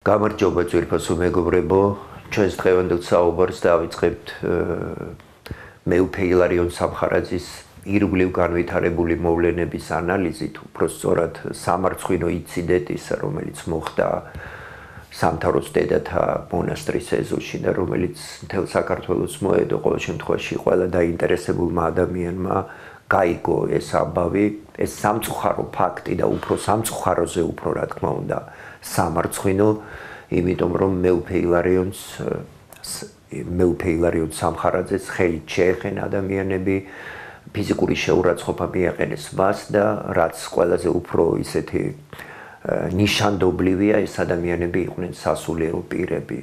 გამარჯობა ძვირფასო მეგობრებო, ჩვენს დღევანდელ საუბარს დავიწყებთ მეუფე ილარიონ სამხარაძის ირგვლივ განვითარებული მოვლენების ანალიზით, უпростоრად სამარცხვინო ინციდენტის, რომელიც მოხდა სამთავროს დედათა მონასტრის ეზოში და რომელიც მთელ საქართველოს მოედო, ყოველ შემთხვევაში ყველა დაინტერესებულმა ადამიანმა გაიგო ეს ამბავი, ეს სამწუხარო ფაქტი და უფრო სამწუხაროზე უფრო რა თქმა უნდა სამარცხვინო, იმიტომ რომ მეუფე ილარიონ სამხარაძეს ხელით შეეხენ ადამიანები, ფიზიკური შეურაცხყოფა მიაყენეს მას და რაც ყველაზე უფრო ისეთი ნიშანდობლივია, ეს ადამიანები იყვნენ სასულიერო პირები.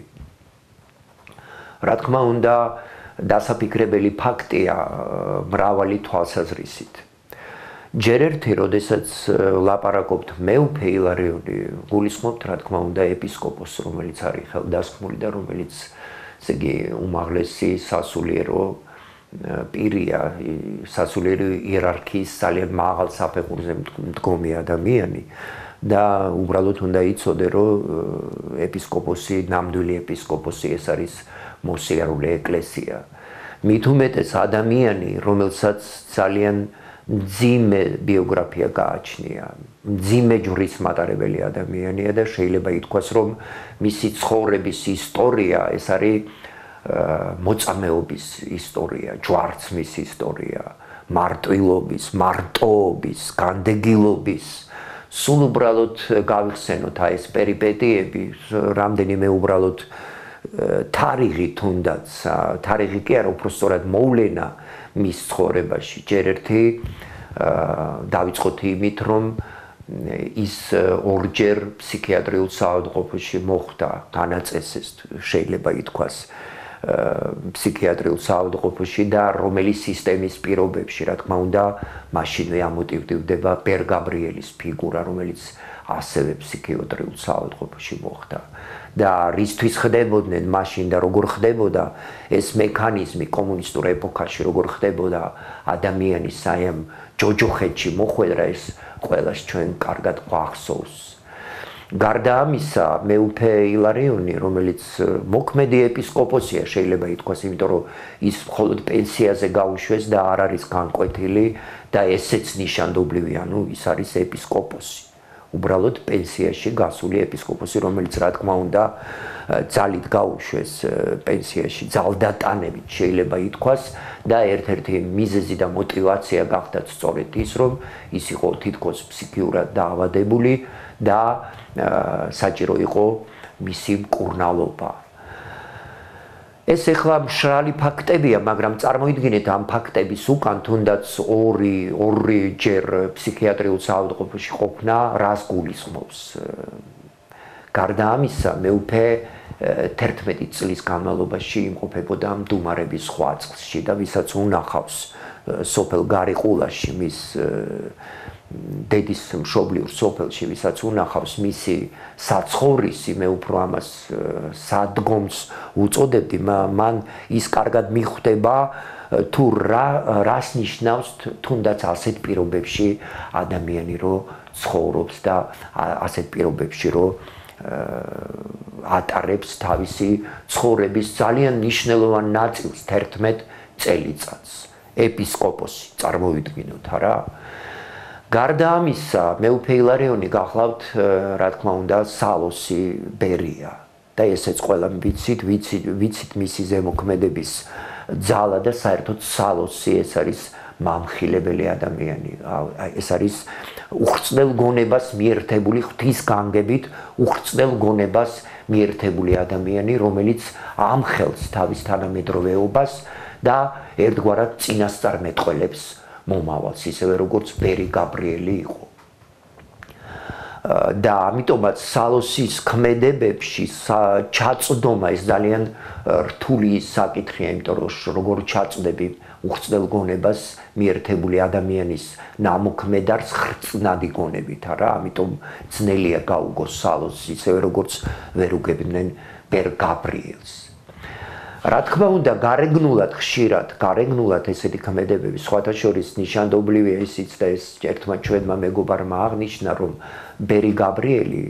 რა თქმა უნდა, დასაფიქრებელი ფაქტია მრავალი თვალსაზრისით. ჯერ ერთი, როდესაც ლაპარაკობთ მეუფე ილარიონი, გულისხმობთ, რა თქმა უნდა, ეპისკოპოსს, რომელიც არის ხელდასხმული და რომელიც, ესე იგი, უმაღლესი სასულიერო პირია, სასულიერო იერარქიის ძალიან მაღალ საფეხურზე მდგომი ადამიანი და უბრალოდ უნდა იცოდე, რომ ეპისკოპოსი, ნამდვილი ეპისკოპოსი ეს არის მოსიარულე ეკლესია. მით უმეტეს ადამიანი, რომელსაც ძალიან მძიმე ბიოგრაფია გააჩნია, მძიმე ჯვრის მატარებელი ადამიანია და შეიძლება ითქვას, რომ მისი ცხოვრების ისტორია ეს არის მოწამეობის ისტორია, ჯვარცმის ისტორია, მარტვილობის, მარტოობის, განდეგილობის. სულ უბრალოდ გავიხსენოთ ეს პერიპეტიები, რამდენიმე უბრალოდ თარიღი თუნდაც, თარიღი კი არა, უпростоრად მოვლენა მის ცხოვრებაში. ჯერ ერთი დავიწყოთ იმით, რომ ის ორჯერ ფსიქიატრიულ საავადმყოფოში მოხვდა, განაწესეს, შეიძლება ითქვას, ფსიქიატრიულ საავადმყოფოში და რომელი სისტემის პირობებში, რა თქმა უნდა, მაშინვე ამოტივდება ბერ გაბრიელის ფიგურა, რომელიც ასევე ფსიქიატრიულ საავადმყოფოში მოხვდა. და რისთვის ხდებოდნენ მაშინ და როგორ ხდებოდა ეს მექანიზმი კომუნისტურ ეპოქაში, როგორ ხდებოდა ადამიანის აი ამ ჯოჯოხეთში მოხვედრა, ეს ყველას ჩვენ კარგად გვახსოვს. გარდა ამისა, მეუფე ილარიონი, რომელიც მოქმედი ეპისკოპოსია, შეიძლება ითქვას, იმიტომ რომ ის მხოლოდ პენსიაზე გაუშვეს და არ არის განკვეთილი და ესეც ნიშანდობლივი, ანუ ის არის ეპისკოპოსი. უბრალოდ პენსიაში გასული ეპისკოპოსი, რომელიც რა თქმა უნდა ძალით გაუშვეს პენსიაში, ძალდატანებით შეიძლება ითქვას და ერთ-ერთი მიზეზი და мотиваცია გახდათ სწორედ ის, რომ ის იყო თითქოს ფსიქიურად დაავადებული და საჭირო იყო მისი მკურნალობა. ეს ახლა მშრალი ფაქტებია, მაგრამ წარმოიდგინეთ ამ ფაქტების უკან თუნდაც ორჯერ ფსიქიატრიულ საავადმყოფოში ყოფნა რას გულისხმობს. გარდა ამისა, მეუფე 11 წლის განმავლობაში იმყოფებოდა მდუმარების ხვაწყლში და ვისაც უნახავს სოფელ გარიყულაში, მის დედის მშობლიურ სოფელში, ვისაც უნახავს მისი საცხოვრისი, მე უფრო ამას სადგომს უწოდებდი, მან ის კარგად მიხვდება თუ რას ნიშნავს თუნდაც ასეთ პირობებში ადამიანი რო ცხოვრობს და ასეთ პირობებში რო ატარებს თავისი ცხოვრების ძალიან მნიშვნელოვან ნაწილს 11 წელიწადს. ეპისკოპოსი, წარმოვიდგინოთ არა? გარდა ამისა, მეუფე ილარიონი გახლავთ, რა თქმა უნდა, სალოსი ბერია და ესეც ყველამ ვიცით მისი ზემოქმედების ძალა და საერთოდ სალოსი ეს არის მამხილებელი ადამიანი. ეს არის უხრწნელ გონებას მიერთებული, ღვთის განგებით უხრწნელ გონებას მიერთებული ადამიანი, რომელიც ამხელს თავის თანამედროვეობას და ერთგვარად წინასწარმეტყველებს მომავალს, ისევე როგორც ბერი გაბრიელი იყო. და ამიტომაც სალოსის ქმედებებში ჩაწვდომა ეს ძალიან რთული საკითხია, იმიტომ რომ როგორ ჩაწვდები უხრწნელ გონებას მიერთებული ადამიანის ნამოქმედარს ხრწნადი გონებით, არა? ამიტომ ძნელია გაუგოს სალოსს, ისევე როგორც ვერ უგებდნენ ბერ გაბრიელს. რა თქმა უნდა, გარეგნულად ესეთი ქმედებები, სხვათა შორის ნიშანდობლივია ისიც და ეს ერთმა ჩვენმა მეგობარმა აღნიშნა, რომ ბერი გაბრიელი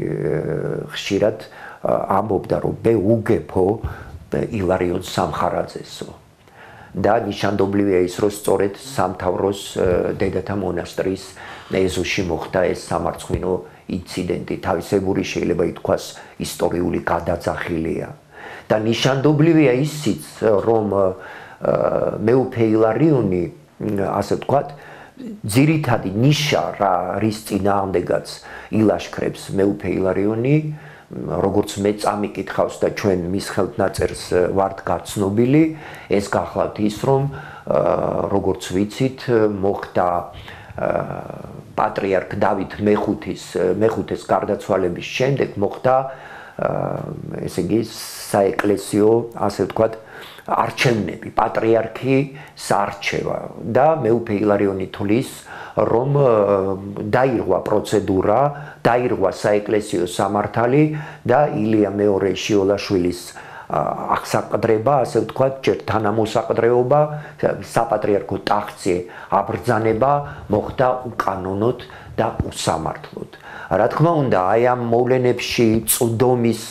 ხშირად ამბობდა რომ მე უგებო ილარიონ სამხარაძესო და ნიშანდობლივია ის რომ სწორედ სამთავროს დედათა მონასტრის ეზოში მოხდა ეს სამარცხვინო ინციდენტი თავისებური შეიძლება ითქვას ისტორიული გადაძახილია და ნიშანდობლივია ისიც რომ მეუფე ილარიონი ასე ვთქვათ ძირითადი ნიშა რის წინააღმდეგაც ილაშქრებს მეუფე ილარიონი როგორც მე წამიკითხავს და ჩვენ მის ხელთნაწერს ვართ გაცნობილი ეს გახლავთ ის რომ როგორც ვიცით მოხდა პატრიარქ დავით მეხუთეს გარდაცვალების შემდეგ მოხდა ესე იგი საეკლესიო ასე ვთქვათ არჩევნები პატრიარქი საარჩევა და მეუფე ილარიონი თulis რომ დაირღვა პროცედურა დაირღვა საეკლესიო სამართალი და ილია მეორე შიოლაშვილის აღსაყდრება ასე ვთქვათ ჯერ თანამოსაყდრეობა საპატრიარქო ტახტზე აბრძანება მოხდა უკანონოდ და უსამართლოდ რა თქმა უნდა აი ამ მოვლენებში წვდომის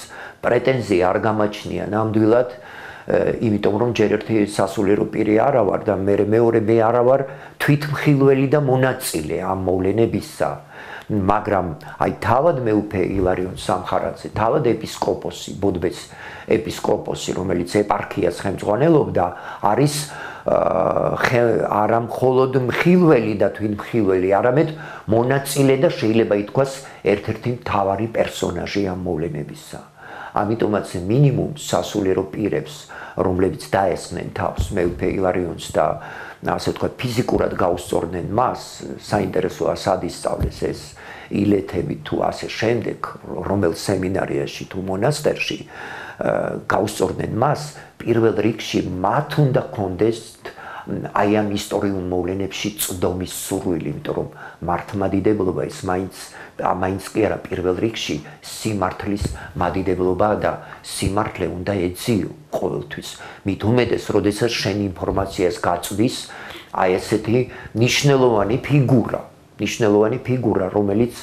პრეტენზია არ გამაჩნია ნამდვილად იმიტომ რომ ჯერ ერთი სასულიერო პირი არა ვარ და მეორე მე არა ვარ თვითმხილველი და მონაწილე ამ მოვლენებისა მაგრამ აი თავად მეუფე ილარიონ სამხარაძე თავად ეპისკოპოსი ბოდბეს ეპისკოპოსი რომელიც ეპარქიას ხელმძღვანელობდა არის არა მხოლოდ მხილველი და თვითმხილველი არამედ მონაწილე და შეიძლება ითქვას ერთ-ერთი მთავარი პერსონაჟი ამ მოვლენებისა ამიტომაც მინიმუმ სასულიერო პირებს რომლებიც დაესხნენ თავს მეუფე ილარიონს და ასე ვთქვათ ფიზიკურად გაუსწორდნენ მას საინტერესოა სად ისწავლეს ეს ილეთები თუ ასე შემდეგ რომელ სემინარიაში თუ მონასტერში გაუსწორდნენ მას პირველ რიგში მათ უნდა კონდეს აი ამ ისტორიულ მოვლენებში წვდომის სურვილი იმიტომ რომ მართლმადიდებლობა ის მაინც კი არა პირველ რიგში სიმართლის მადიდებლობაა და სიმართლე უნდა ეძიო ყოველთვის მით უმეტეს როდესაც შენ ინფორმაციას გაწვდის აი ესეთი ნიშნელოვანი ფიგურა რომელიც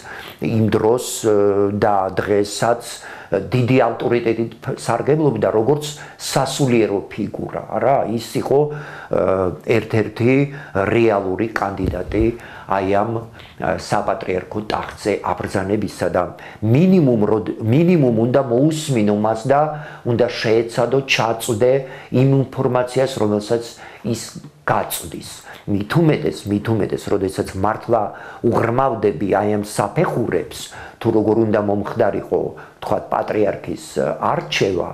იმ დროს და დღესაც დიდი ავტორიტეტით სარგებლობდა როგორც სასულიერო ფიგურა რა ის იყო ერთ-ერთი რეალური კანდიდატი აი ამ საპატრიარქო ტახტზე აბრძანებისა და მინიმუმ უნდა მოусმინო მას და უნდა შეეცადო ჩაწვდე იმ ინფორმაციას რომელსაც ის გაწვდის მით უმეტეს როდესაც მართლა უღრმავდები აი ამ საფეხურებს თუ როგორ უნდა მომხდარიყო თქვათ პატრიარქის არჩევა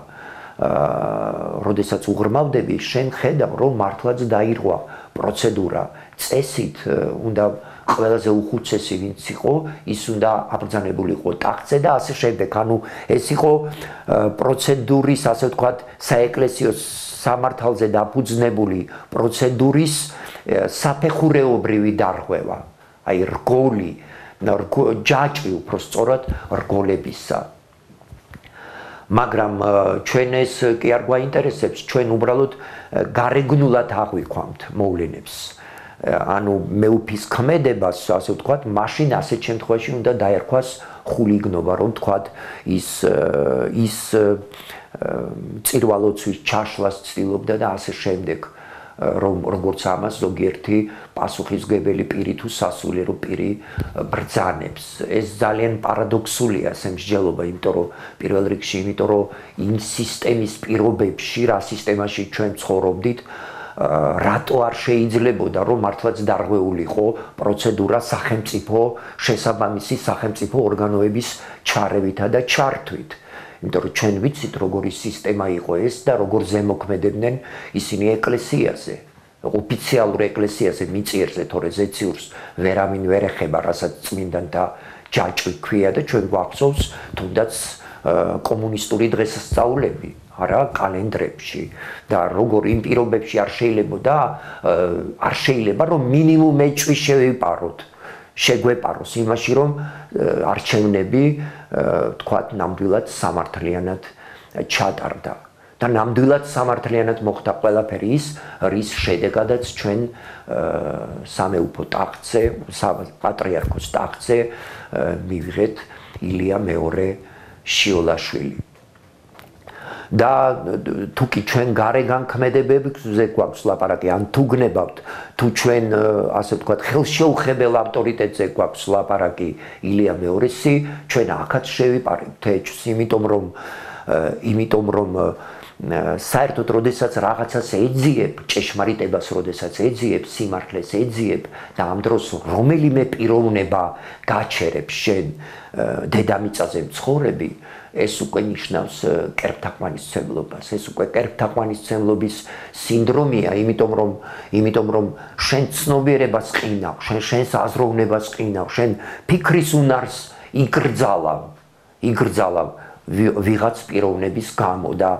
როდესაც უღრმავდები შენ ხედავ რომ მართლაც დაირღვა პროცედურა წესით უნდა ყველაზე უხუცესი ვინც იყო ის უნდა აბრძანებულიყო ტახტზე და ასე შემდეგ ანუ ეს იყო პროცედურის ასე ვთქვათ საეკლესიო სამართალზე დაფუძნებული პროცედურის საფეხურეობრივი დარღვევა აი რგოლი ჯაჭვი უფრო სწორად რგოლებისა მაგრამ ჩვენ ეს კი არ გვაინტერესებს ჩვენ უბრალოდ გარეგნულად აღვიქვამთ მოვლენებს ანუ მეუფის ქმედებას ასე ვთქვათ მაშინ ასეთ შემთხვევაში უნდა დაერქვას ხულიგნობა რომ ვთქვათ ის წირვალოცვის ჩაშლას ცდილობდა და ასე შემდეგ რომ როგორც ამას ზოგიერთი პასუხისმგებელი პირი თუ სასულიერო პირი ბრძანებს ეს ძალიან პარადოქსულია ეს მსჯელობა იმიტომ რომ პირველ რიგში იმიტომ რომ იმ სისტემის პირობებში რა სისტემაში ჩვენ ცხოვრობდით რატო არ შეიძლებოდა რომ მართლაც დარღვეულიყო პროცედურა სახელმწიფო შესაბამისი სახელმწიფო ორგანოების ჩარევითა და ჩართვით იმიტომ რომ ჩვენ ვიცით როგორი სისტემა იყო ეს და როგორ ზემოქმედებდნენ ისინი ეკლესიაზე ოფიციალურ ეკლესიაზე მიწიერზე თორე ზეციურს ვერავინ ვერ ეხება რასაც წმინდანთა ჯაჭვი ქვია და ჩვენ გვახსოვს თუნდაც კომუნისტური დღესასწაულები არა კალენდრებში და როგორ იმ პირობებში არ შეიძლება რომ მინიმუმ ეჭვი შეგვეპაროს იმაში რომ არჩევნები თქვათ ნამდვილად სამართლიანად ჩატარდა და ნამდვილად სამართლიანად მოხდა ყველაფერი ის რის შედეგადაც ჩვენ სამეუფო ტახტზე პატრიარქოს ტახტზე მივიღეთ ილია მეორე შიოლაშვილი და თუ კი ჩვენ გარეგან ქმედებებზე გვაქვს ლაპარაკი, ან თუ გნებავთ, თუ ჩვენ ასე ვთქვათ, ხელშეუხებელ ავტორიტეტზე გვაქვს ლაპარაკი ილია მეორესი, ჩვენ აქაც შევიპარებთ ეჭვს, იმიტომ რომ საერთოდ როდესაც რაღაცას ეძიებ, ჭეშმარიტებას როდესაც ეძიებ, სიმართლეს ეძიებ და ამ დროს რომელიმე პიროვნება გაჩერებს შენ დედამიწაზე მცხოვრები, ეს უკვე ნიშნავს კერპთაყვანისმცემლობას, ეს უკვე კერპთაყვანისმცემლობის სინდრომია, იმიტომ რომ შენ ცნობიერებას ყინავ, შენს აზროვნებას ყინავ, შენ ფიქრის უნარს იგრძალავ ვიღაც პიროვნების გამო და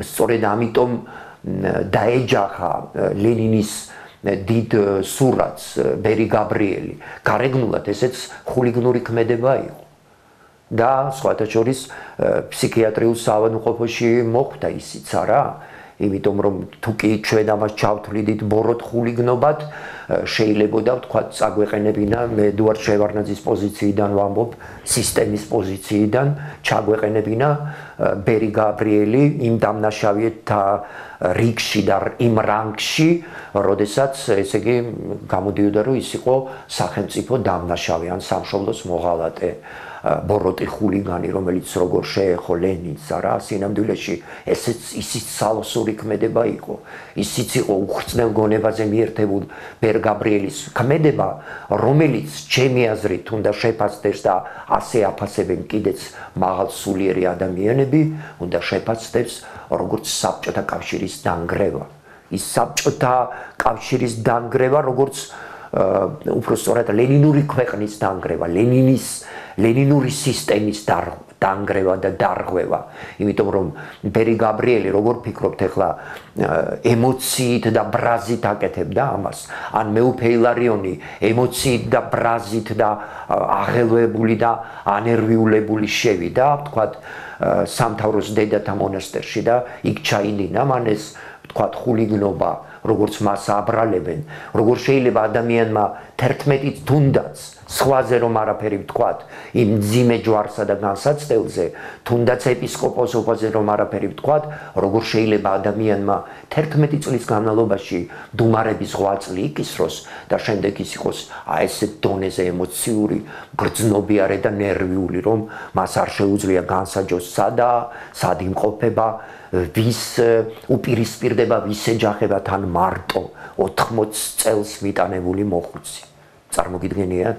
სწორედ ამიტომ დაეჯახა ლენინის დიდ სურათს ბერი გაბრიელი. გარეგნულად ესეც ხულიგნური ქმედება იყო. და სხვათა შორის ფსიქიატრიულ საავადმყოფოში მოხვდა ისიც არა, იმიტომ რომ თუ კი ჩვენ ამას ჩავთვლიდით ბოროტ ხულიგნობად, შეიძლებოდა ვთქვათ წაგვეყენებინა, მე ედუარდ შევარდნაძის პოზიციიდან ვამბობ, სისტემის პოზიციიდან ჩაგვეყენებინა ბერი გაბრიელი იმ დამნაშავეთა რიგში და იმ რანგში, როდესაც ესე იგი გამოდიოდა რომ ის იყო სახელმწიფო დამნაშავე ან სამშობლოს მოღალატე. ბოროტი ხულიგანი, რომელიც როგორ შეეხო ლენინს არა, სინამდვილეში ისიც სალოსური ქმედება იყო. ისიც იყო უხრწნელ გონებაზე მიერთებულ ბერ გაბრიელის ქმედება, რომელიც ჩემი აზრით უნდა შეფასდეს და ასე აფასებენ კიდეც მაღალსულიერი ადამიანები, უნდა შეფასდეს როგორც საბჭოთა კავშირის დანგრევა. ის საბჭოთა კავშირის დანგრევა, როგორც უფრო სწორად ლენინური ქვეყნის დანგრევა, ლენინური სისტემის დანგრევა და დარღვევა. იმიტომ რომ ბერი გაბრიელი როგორ ფიქრობთ ახლა ემოციით და ბრაზით აკეთებდა ამას, ან მეუფე ილარიონი ემოციით და ბრაზით და აღელვებული და ანერვიულებული შევიდა, ვთქვათ, სამთავროს დედათა მონასტერში და იქ ჩაიდინა მან ეს ვთქვათ ხულიგნობა, როგორც მას აბრალებენ, როგორ შეიძლება ადამიანმა 11 თუნდაც სხვაზე რომ არაფერი ვთქვათ, იმ ძიმე ჯვარსა და განსაცდელზე, თუნდაც ეპისკოპოსობაზე რომ არაფერი ვთქვათ, როგორ შეიძლება ადამიანმა 11 წლის განმავლობაში დუმარების 8 წლი იკისროს და შემდეგ ის იყოს ესეთ დონეზე ემოციური, გრძნობიარე და ნერვიული, რომ მას არ შეუძლია განსაჯოს სად იმყოფება, ვის უპირისპირდება, ვის ეჯახება თან მარტო 80 წელს მიტანებული მოხუცი. წარმოგიდგენიათ,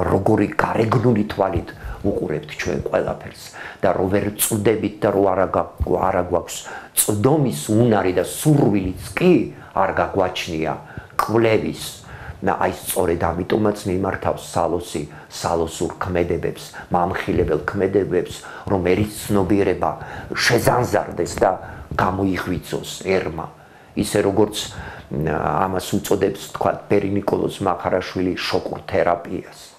როგორი გარეგნული თვალით უყურებთ ჩვენ ყველაფერს და რო ვერ წვდებით და რო არა გვაქვს წვდომის უნარი და სურვილიც კი არ გაგვაჩნია კვლევის და აი სწორედ ამიტომაც მიმართავს სალოსურ ქმედებებს, მამხილებელ ქმედებებს, რომ ერის ცნობიერება შეზანზარდეს და გამოიღვიძოს ერმა. ისე როგორც ამას უწოდებს თქვათ ბერი ნიკოლოზ მახარაშვილი შოკურ თერაპიას.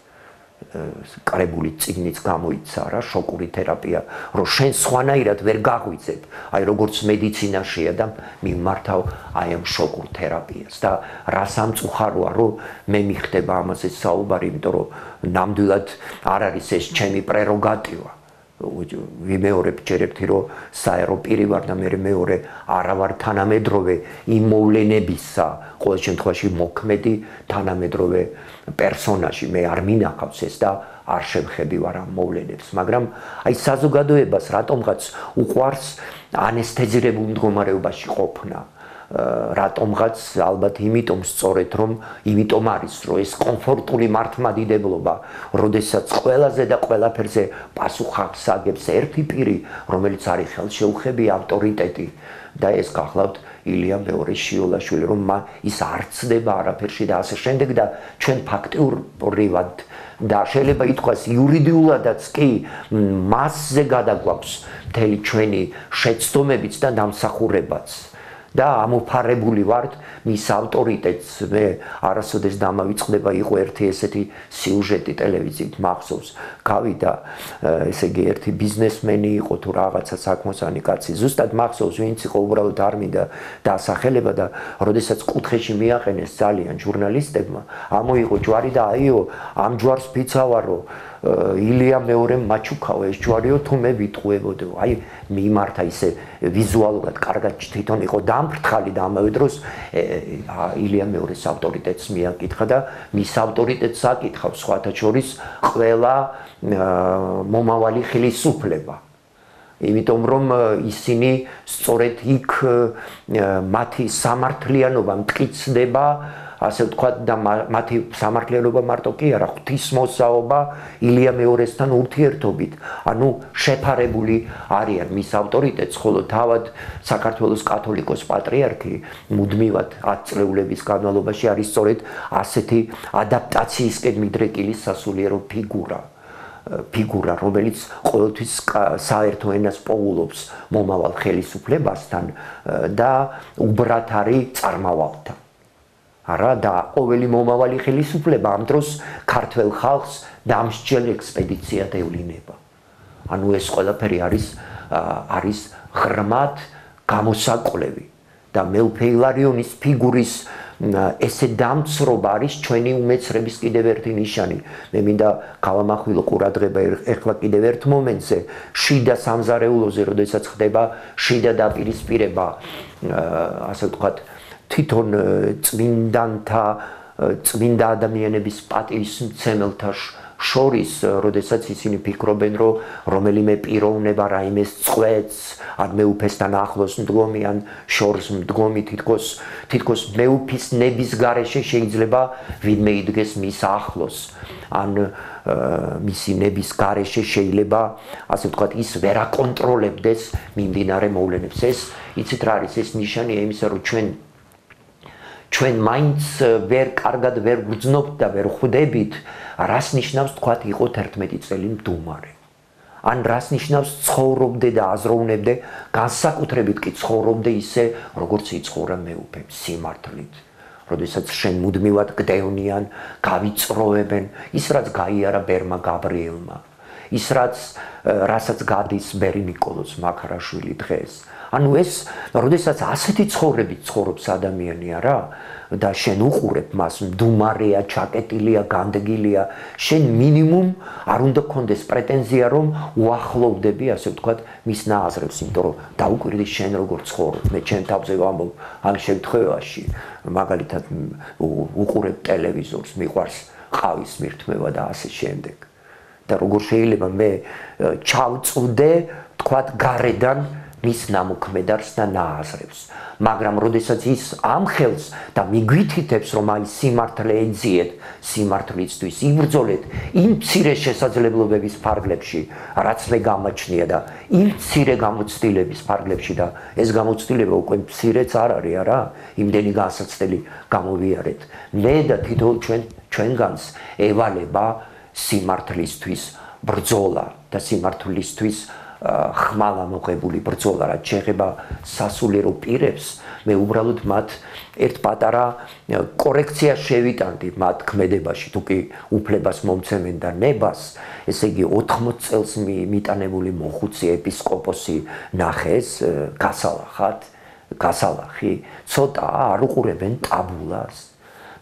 კრებული წიგნიც გამოიცა რა, შოკური თერაპია, რომ შენ სხვანაირად ვერ გაღვიძებ, აი როგორც მედიცინაშია და მიმართავ აი ამ შოკურ თერაპიას და რა სამწუხაროა, რომ მე მიხდება ამაზე საუბარი, იმიტომ რომ ნამდვილად არ არის ეს ჩემი პრეროგატივა. ვიმეორებ ჯერ ერთი რომ საერო პირი ვარ და მეორე არა ვარ თანამედროვე იმ მოვლენებისა, ყოველ შემთხვევაში მოქმედი თანამედროვე პერსონაჟი, მე არ მინახავს ეს და არ შევხედი ვარ ამ მოვლენებს, მაგრამ აი საზოგადოებას რატომღაც უყვარს ანესთეზირებულ მდგომარეობაში ყოფნა. რატომღაც ალბათ იმიტომ სწორედ რომ იმიტომ არის რომ ეს კომფორტული მართლმადიდებლობა, როდესაც ყველაზე და ყველაფერზე პასუხს აგებს ერთი პირი, რომელიც არის ხელშეუხები ავტორიტეტი და ეს გახლავთ ილია მეორეშიოლაშვილი, რომ ის არ ცდება არაფერში და ასე შემდეგ და ჩვენ ფაქტიურად და შეიძლება ითქვას იურიდიულადაც კი მასზე გადაგვაქვს მთელი ჩვენი შეცდომებიც და დამსახურებაც. და ამოფარებული ვართ მის ავტორიტეტს. მე არასოდეს დამავიწყდება, იყო ერთი ესეთი სიუჟეტი ტელევიზიით მახსოვს, გავიდა ესე იგი ერთი ბიზნესმენი იყო თუ რაღაცა საქმოსანი კაცი, ზუსტად მახსოვს ვინც იყო, უბრალოდ არ მინდა დაასახელება და როდესაც კუთხეში მიაყენეს ძალიან ჟურნალისტებმა, ამოიღო ჯვარი და აიო ამ ჯვარს ფიცავარო ილია მეორემ მაჩუქავა ეს ჯვარიო თუ მე ვიტყუებოდო აი მიმართა ისე ვიზუალურად კარგად თვითონ იყო დამფრთხალი და ამავე დროს ილია მეორეს ავტორიტეტს მიაკითხა და მის ავტორიტეტს აკითხავს სხვათა შორის ყველა მომავალი ხელისუფლება იმიტომ რომ ისინი სწორედ იქ მათი სამართლიანობა მტკიცდება ასე ვთქვათ და მათი სამართლიანობა მარტო კი არა ღვთისმოსაობა ილია მეორესთან ურთიერთობით ანუ შეფარებული არიან მის ავტორიტეტს ხოლო თავად საქართველოს კათოლიკოს პატრიარქი მუდმივად 10 წლეულების განმავლობაში არის სწორედ ასეთი ადაპტაციისკენ მიდრეკილი სასულიერო ფიგურა რომელიც ყოველთვის საერთო ენას პოულობს მომავალ ხელისუფლებასთან და უბრალოდ არის წარმავალთან არა და ყოველი მომავალი ხელისუფლება ამ დროს ქართველ ხალხს დამსჯელ ექსპედიციად ევლინება. ანუ ეს ყველაფერი არის ღრმად გამოსაკვლევი და მეუფე ილარიონის ფიგურის ესე დამცრობა არის ჩვენი უმეცრების კიდევ ერთი ნიშანი. მე მინდა გავამახვილო ყურადღება ეხლა კიდევ ერთ მომენტზე შიდა სამზარეულოზე, როდესაც ხდება შიდა დაპირისპირება, ასე ვთქვათ თვითონ წმინდა ადამიანების პატივისმცემელთა შორის, როდესაც ისინი ფიქრობენ, რომ რომელიმე პიროვნება რაიმეს წვეთს, ან მეუფესთან ახლოს მდგომი, ან შორს მდგომი თითქოს მეუფის ნების გარეშე შეიძლება ვინმე იდგეს მის ახლოს, ან მისი ნების გარეშე შეიძლება, ასე ვთქვათ, ის ვერ აკონტროლებდეს მიმდინარე მოვლენებს. ეს იცით რა არის, ეს ნიშანია იმისა, რომ ჩვენ მაინც კარგად ვერ გვგრძნობთ და ვერ ხვდებით, რას ნიშნავს თქვათ იყო 11 წელი მდუმარე. ან რას ნიშნავს ცხოვრობდე და აზროვნებდე, განსაკუთრებით კი ცხოვრობდე ისე, როგორც იცხოვრა მეუფე, სიმართლით. როდესაც შენ მუდმივად გდევნიან, გავიწროებენ, ის რაც გაიარა ბერმა გაბრიელმა, ის რასაც გადის ბერი ნიკოლოზ მაქარაშვილი დღეს. ანუ ეს, როდესაც ასეთი ცხოვრებით ცხოვრობს ადამიანი, არა? და შენ უყურებ მას, მდუმარეა, ჩაკეტილია, განდგილია, შენ მინიმუმ არ უნდა გქონდეს პრეტენზია, რომ უახლოვდები, ასე ვთქვათ, მის ნააზრებს, იმიტომ რომ დაუკვირდი შენ როგორ ცხოვრობ. მე ჩემ თავზე ვამბობ ამ შემთხვევაში, მაგალითად უყურებ ტელევიზორს, მიყვარს ყავის მირთმევა და ასე შემდეგ. და როგორ შეიძლება მე ჩავწვდე, თქვათ, გარედან მის ნამოქმედარს და ნააზრებს. მაგრამ როდესაც ის ამხელს და მიგვითითებს, რომ აი სიმართლე ეძიეთ, სიმართლისთვის იბრძოლეთ იმ მცირე შესაძლებლობების ფარგლებში, რაც მე გამაჩნია და იმ მცირე გამოცდილების ფარგლებში და ეს გამოცდილება უკვე მცირეც არ არის, არა? იმდენი განსაცდელი გამოვიარეთ. მე და თითოეულ ჩვენგანს ევალება სიმართლისთვის ბრძოლა და სიმართლისთვის ხმალამოღებული ბრძოლა, რაც შეეხება სასულიერო პირებს, მე უბრალოდ მათ ერთ პატარა კორექციას შევიტანდი მათ ქმედებაში, თუ კი უფლებას მომცემენ და ნებას, ესე იგი 80 წელს მიტანებული მოხუცი ეპისკოპოსი ნახეს, გასალახი, ცოტა არ უყურებენ ტაბულას.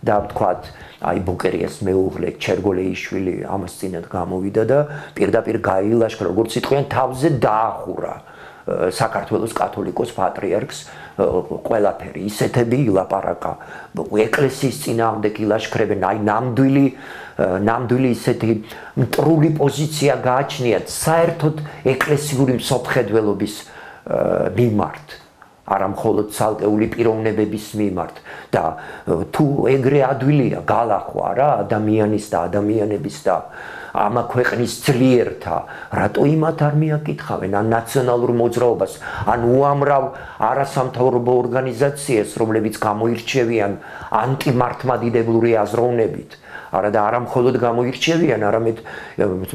და ვთქვათ, აი ბუკერიას მეუღლე ჩერგოლეიშვილი ამას წინათ გამოვიდა და პირდაპირ გაილაშქრა, როგორც იტყვიან, თავზე დაახურა საქართველოს კათოლიკოს პატრიარქს ყველაფერი, ისეთები ილაპარაკა, ეკლესიის წინააღმდეგ ილაშქრებენ, აი ნამდვილი ისეთი მტრული პოზიცია გააჩნიათ საერთოდ ეკლესიური მსოფლმხედველობის მიმართ. არა მხოლოდ ცალკეული პიროვნებების მიმართ და თუ ეგრე ადვილია გალახვა რა ადამიანის და ადამიანების და ამა ქვეყნის ძლიერთა, რატო იმათ არ მიაკითხავენ ან ნაციონალურ მოძრაობას, ან უამრავ არასამთავრობო ორგანიზაციას, რომლებიც გამოირჩევიან ანტიმართლმადიდებლური აზროვნებით. არა და არა მხოლოდ გამოირჩევიან, არამედ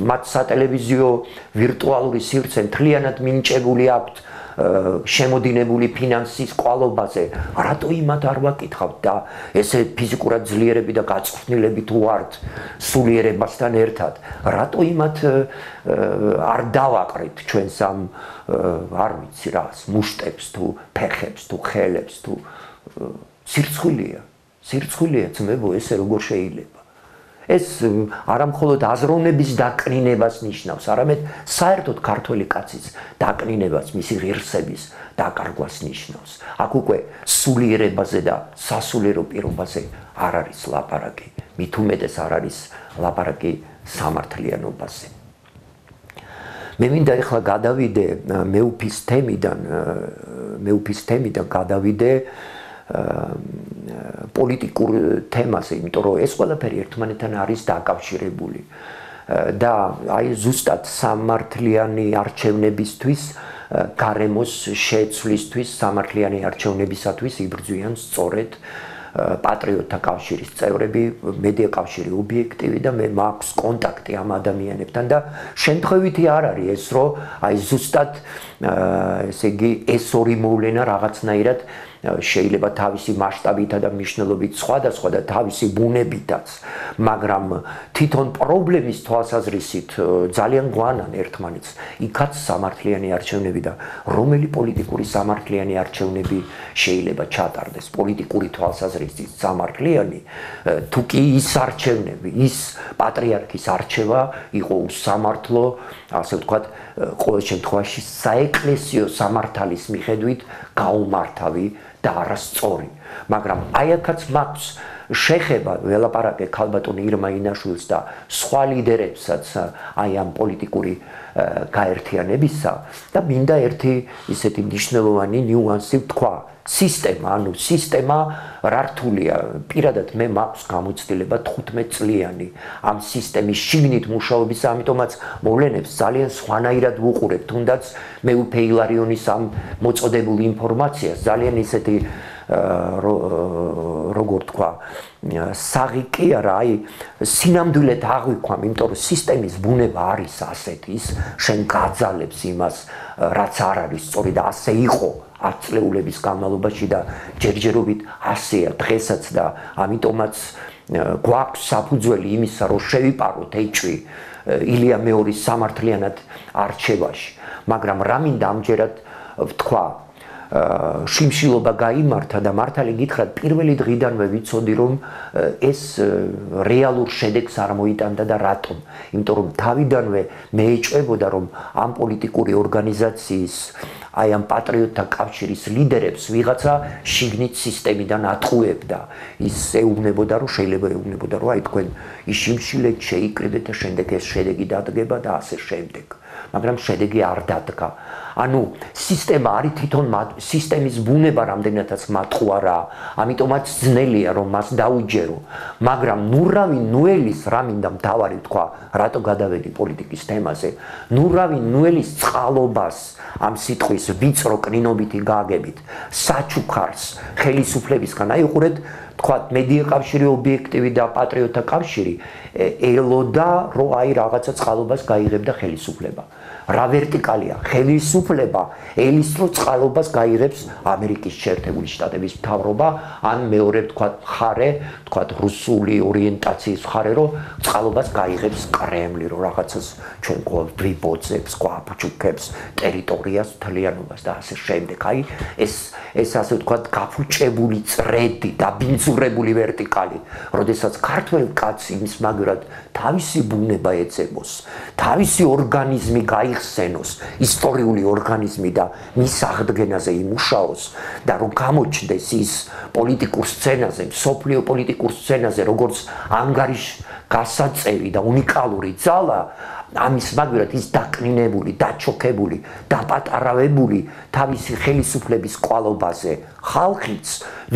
მათ სატელევიზიო ვირტუალური სივრცე მთლიანად მინიჭებული აქვთ შემოდინებული ფინანსის კვალობაზე, რატო იმათ არ ვაკითხავთ და ესე ფიზიკურად ძლიერები და გაწყვნილები თუ ვართ სულიერებასთან ერთად, რატო იმათ არ დავაყრით ჩვენს ამ არ ვიცი რას, მუშტებს თუ ფეხებს თუ ხელებს თუ სირცხვილია ძმებო, ესე როგორ შეიძლება? ეს არამხოლოდ აზროვნების დაკნინებას ნიშნავს, არამედ საერთოდ ქართველი კაცის დაკნინებას, მისი ღირსების დაკარგვას ნიშნავს. აქ უკვე სულიერებაზე და სასულიერო პირობაზე არ არის ლაპარაკი, მით უმეტეს არ არის ლაპარაკი სამართლიანობაზე. მე მინდა ახლა გადავიდე მეუფის თემიდან გადავიდე პოლიტიკურ თემაზე, იმიტომ რომ ეს ყველაფერი ერთმანეთთან არის დაკავშირებული და აი ზუსტად სამართლიანი არჩევნებისთვის, გარემოს შეცვლისთვის, სამართლიანი არჩევნებისათვის იბრძვიან სწორედ პატრიოტთა კავშირის წევრები, მედია კავშირი ობიექტივი და მე მაქვს კონტაქტი ამ ადამიანებთან და შემთხვევითი არ არის ეს, რომ აი ზუსტად ესე იგი ეს ორი მოვლენა რაღაცნაირად შეიძლება თავისი მასშტაბითა და მნიშვნელობით სხვადასხვა და თავისი ბუნებითაც, მაგრამ თვითონ პრობლემის თვალსაზრისით ძალიან გვანან ერთმანეთს. იქაც სამართლიანი არჩევნები და რომელი პოლიტიკური სამართლიანი არჩევნები შეიძლება ჩატარდეს პოლიტიკური თვალსაზრისით სამართლიანი, თუ კი ის არჩევნები, ის პატრიარქის არჩევა იყო უსამართლო, ასე ვთქვათ, ყოველ შემთხვევაში საეკლესიო სამართალის მიხედვით გაუმართავი და არასწორი. მაგრამ აი აქაც მაქვს შეხება ველაპარაკე ქალბატონ ირმა ინაშვილს და სხვა ლიდერებსაც აი ამ პოლიტიკური გაერთიანებისა და მინდა ერთი ისეთი მნიშვნელოვანი ნიუანსი ვთქვა. სისტემა, ანუ სისტემა რა რთულია, პირადად მე მაქვს გამოცდილება 15 წლიანი ამ სისტემის შიგნით მუშაობის, ამიტომაც მოვლენებს ძალიან სხვანაირად ვუყურებ, თუნდაც მეუფე ილარიონის ამ მოწოდებულ ინფორმაციას ძალიან ისეთი როგორ თქვა, საღი კი არა, აი სინამდვილედ აღვიქვამ, იმიტომ რომ სისტემის ბუნება არის ასეთი, ის შენ გაძალებს იმას, რაც არ არის სწორი და ასე იყო ათწლეულების განმავლობაში და ჯერჯერობით ასეა დღესაც და ამიტომაც გვაქვს საფუძველი იმისა, რომ შევიპაროთ ეჭვი ილია მეორის სამართლიანად არჩევაში, მაგრამ რა მინდა ამჯერად ვთქვა, შიმშილობა გაიმართა და მართალი გითხრათ, პირველი დღიდანვე ვიცოდი, რომ ეს რეალურ შედეგს არ მოიტანდა და რატომ? იმიტომ რომ თავიდანვე მე ეჭვებოდა, რომ ამ პოლიტიკური ორგანიზაციის აი ამ პატრიოტთა კავშირის ლიდერებს ვიღაცა შიგნით სისტემიდან ატყუებდა. ის ეუბნებოდა, რომ შეიძლება ეუბნებოდა, რომ აი თქვენ იშიმშილეთ, შეიკრიბეთ და შემდეგ ეს შედეგი დადგება და ასე შემდეგ. მაგრამ შედეგი არ დადგა. ანუ სისტემა არის თვითონ სისტემის ბუნება რამდენადაც მატყუარა, ამიტომაც ძნელია რომ მას დაუჯერო. მაგრამ ნურავი ნუელის რა მინდა მთავარი თქვა, რატო გადავედი პოლიტიკის თემაზე, ნურავი ნუელის წყალობას ამ სიტყვის ვიწრო კნინობითი გაგებით, საჩუქარს ხელისუფლებისგან, აი უყურეთ, თქვათ მედია კავშირი ობიექტივი და პატრიოტთა კავშირი ელოდა, რომ აი რაღაცა წყალობას გაიღებდა ხელისუფლება. რა ვერტიკალია? ხელისუფლება ელის რო წყალობას გაიღებს ამერიკის შეერთებული შტატების მთავრობა, ან მეორე თქვათ მხარე, თქვათ რუსული ორიენტაციის მხარე, რომ წყალობას გაიღებს კრემლი, რომ რაღაცას ჩვენ ყოველ ვიბოძებს, გვაფუჩუქებს ტერიტორიას, მთლიანობას და ასე შემდეგ. აი ეს ასე ვთქვათ გაფუჭებული წრედი, დაბინძურებული ვერტიკალი, როდესაც ქართველ კაცი იმის მაგრად თავისი ბუნება ეძებოს, თავისი ორგანიზმი გაიხსენოს, ისტორიული ორგანიზმი და მის აღდგენაზე იმუშაოს და რომ გამოჩნდეს ის პოლიტიკურ სცენაზე, მსოფლიო პოლიტიკურ სცენაზე, როგორც ანგარიშგასაწევი და უნიკალური ძალა, ამის მაგრად ის დაკნინებული, დაჩოქებული, დაპატარავებული თავისი ხელისუფლების კვალობაზე ხალხიც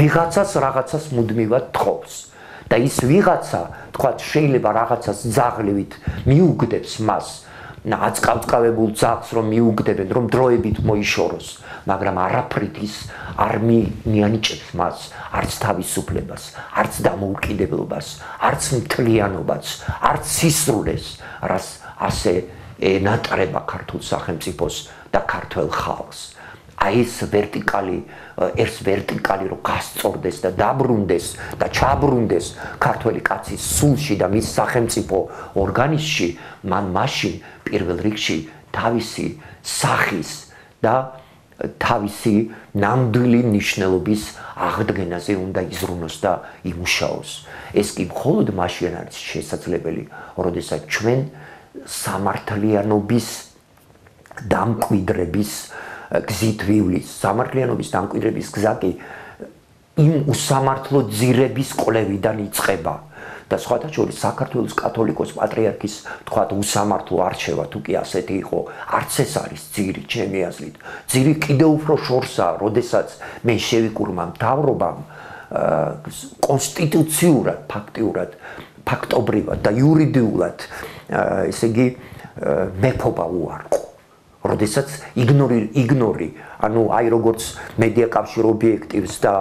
ვიღაცას რაღაცას მუდმივად თხოვს. და ის ვიღაცა, თქვათ, შეიძლება რაღაცას ძაღლივით მიუგდებს მას, აწკავწკავებულ ძაღლს რომ მიუგდებენ, რომ დროებით მოიშოროს, მაგრამ არაფრით ის არ მიანიჭებს მას, არც თავისუფლებას, არც დამოუკიდებლობას, არც მთლიანობას, არც სისრულეს, რაც ასე ენატრება ქართულ სახელმწიფოს და ქართველ ხალხს. აი ეს ვერტიკალი რომ გასწორდეს და დაბრუნდეს და ჩაბრუნდეს ქართველი კაცის სულში და მის სახელმწიფო ორგანიზმში, მან მაშინ პირველ რიგში თავისი სახის და თავისი ნამდვილი მნიშვნელობის აღდგენაზე უნდა იზრუნოს და იმუშაოს. ეს კი მხოლოდ მაშინ არის შესაძლებელი, როდესაც ჩვენ სამართლიანობის დამკვიდრების გზით ვივლის. სამართლიანობის დამკვიდრების გზა კი იმ უსამართლო ძირების კვლევიდან იწყება. და სხვათა შორის საქართველოს კათოლიკოს პატრიარქის თქვა უსამართლო არჩევა თუ კი ასეთი იყო, არც ეს არის ძირი ჩემი აზრით. ძირი კიდევ უფრო შორსაა, როდესაც მენშევიკურმა მთავრობამ კონსტიტუციურად, ფაქტიურად, ფაქტობრივად და იურიდიულად ესე იგი მეფობა უარყო. როდესაც იგნორი, ანუ აი როგორც მედია კავშირ ობიექტივს და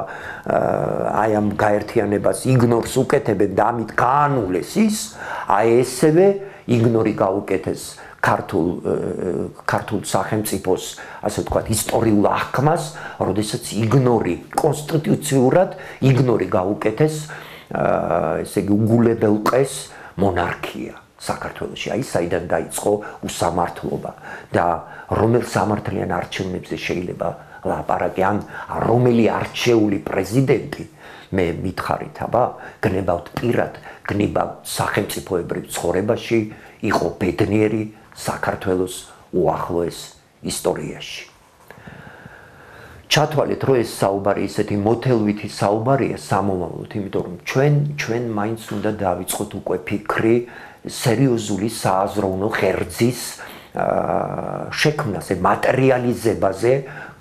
აი ამ გაერთიანებას იგნორს უკეთებენ და ამით გაანულეს ის, აი ესევე იგნორი გაუკეთეს ქართულ სახელმწიფოს, ასე ვთქვათ, ისტორიულ აღქმას, როდესაც იგნორი კონსტიტუციურად იგნორი გაუკეთეს, ესე იგი უგულებელ ყეს მონარქია. საქართველოში, აი საიდან დაიწყო უსამართლობა და რომელ სამართლიან არჩევნებზე შეიძლება ლაპარაკი, ან რომელი არჩეული პრეზიდენტი, მე მითხარით, აბა, გნებავთ პირად, გნებავთ სახელმწიფოებრივ ცხოვრებაში, იყო ბედნიერი საქართველოს უახლოეს ისტორიაში. ჩათვალეთ, რომ ეს საუბარი ისეთი მოთელვითი საუბარია სამომავლოდ, იმიტომ რომ ჩვენ მაინც უნდა დავიწყოთ უკვე ფიქრი სერიოზული სააზროვნო ღერძის შექმნაზე, მატერიალიზებაზე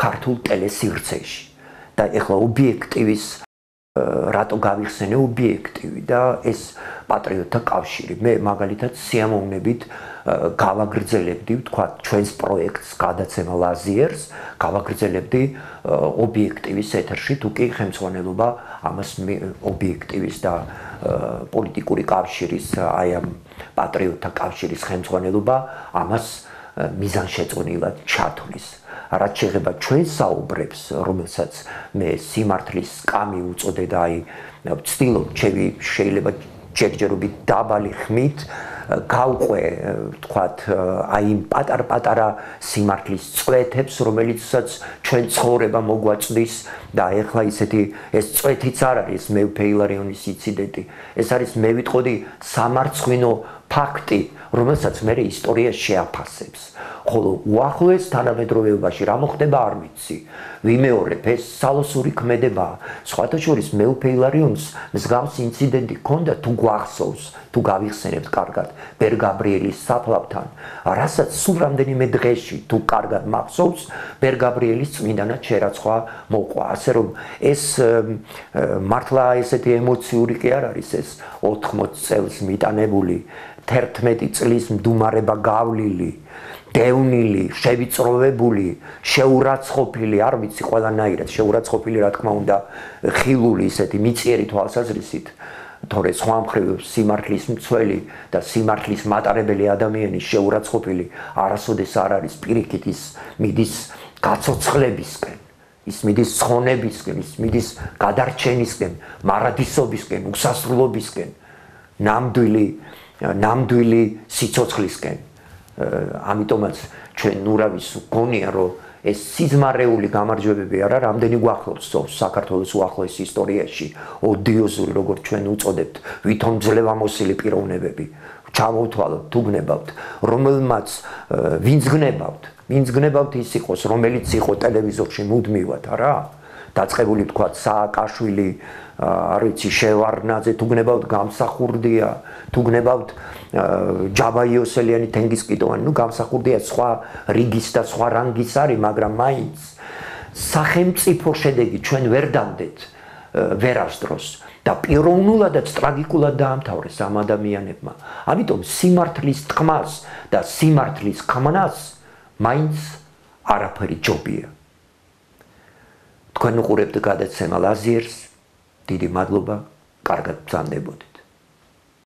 ქართულ ტელესივრცეში. და ეხლა ობიექტივის რატო გავიხსენე ობიექტივი და ეს პატრიოტთა კავშირი. მე მაგალითად სიამოვნებით გავაგრძელებდი, ვთქვათ, ჩვენს პროექტს გადაცემა ლაზიერს, გავაგრძელებდი ობიექტივის ეთერში, თუ კი ხელმძღვანელობა ამას ობიექტივის და პოლიტიკური კავშირის, აი ამ პატრიოტთა კავშირის ხელმძღვანელობა ამას მიზანშეწონილად ჩათვლის. რაც შეეხება ჩვენ საუბრებს, რომელსაც მე სიმართლის სკამი უწოდე და აი ვცდილობ ჩემი შეიძლება ჯერჯერობით დაბალი ხმით გავყვე, ვთქვათ, აი იმ პატარ-პატარა სიმართლის წვეთებს, რომელიცაც ჩვენ ცხოვრება მოგვაწვდის და ეხლა ისეთი ეს წვეთიც არ არის მეუფე ილარიონის ინციდენტი. ეს არის მე ვიტყოდი სამარცხვინო ფაქტი, რომელსაც მე ისტორია შეაფასებს. ხოლო უახლოეს თანამედროვეობაში რა მოხდება არ ვიცი. ვიმეორებ, ეს სალოსური ქმედებაა. სხვათა შორის მეუფე ილარიონს მსგავს ინციდენტი ჰქონდა, თუ გვახსოვს, თუ გავიხსენებთ კარგად, ბერ გაბრიელის საფლავთან, რასაც სულ რამდენიმე დღეში თუ კარგად მახსოვს, ბერ გაბრიელის წმინდანად შერაცხვა მოყვა. ასე რომ ეს მართლა ესეთი ემოციური კი არ არის ეს 80 წელს მიტანებული 11 წლის მდუმარება გავლილი, დევნილი, შევიწროვებული, შეურაცხყოფილი, არ ვიცი ყველანაირად, შეურაცხყოფილი რა თქმა უნდა, ხილული ისეთი მიწიერი თვალსაზრისით, თორე სხვა მხრივ სიმართლის მცველი და სიმართლის მატარებელი ადამიანი შეურაცხყოფილი არასოდეს არ არის პირიქით ის მიდის გაცოცხლებისკენ, ის მიდის ცხონებისკენ, ის მიდის გადარჩენისკენ, მარადისობისკენ, უსასრულობისკენ, ნამდვილი სიცოცხლისკენ. ამიტომაც ჩვენ ნურავის გონია, რომ ეს სიზმარეული გამარჯვებები არა, რამდენი გვახსოვს საქართველოს უახლოეს ისტორიაში, ოდიოზური, როგორც ჩვენ უწოდებთ, ვითომ ძლევამოსილი პიროვნებები, ჩამოვთვალოთ, თუ გნებავთ, რომელმაც ვინც გნებავთ ის იყოს, რომელიც იყო ტელევიზორში მუდმივად, არა? დაწყებული ვთქვათ სააკაშვილი, არ ვიცი, შევარდნაძე, თუ გნებავთ გამსახურდია, თუ გნებავთ ჯაბაიოსელიანი, თენგიზკიტოვანი, ნუ გამსახურდია სხვა რიგის და სხვა რანგის არის, მაგრამ მაინც სახელმწიფო შედეგი ჩვენ ვერ დავდეთ ვერასდროს და პიროვნულადაც ტრაგიკულად დაამთავრეს ამ ადამიანებმა. ამიტომ სიმართლის თქმას და სიმართლის ქმნას მაინც არაფერი ჯობია. თქვენ უყურებთ გადაცემა ლაზიერს, დიდი მადლობა, კარგად ბრძანდებოდეთ.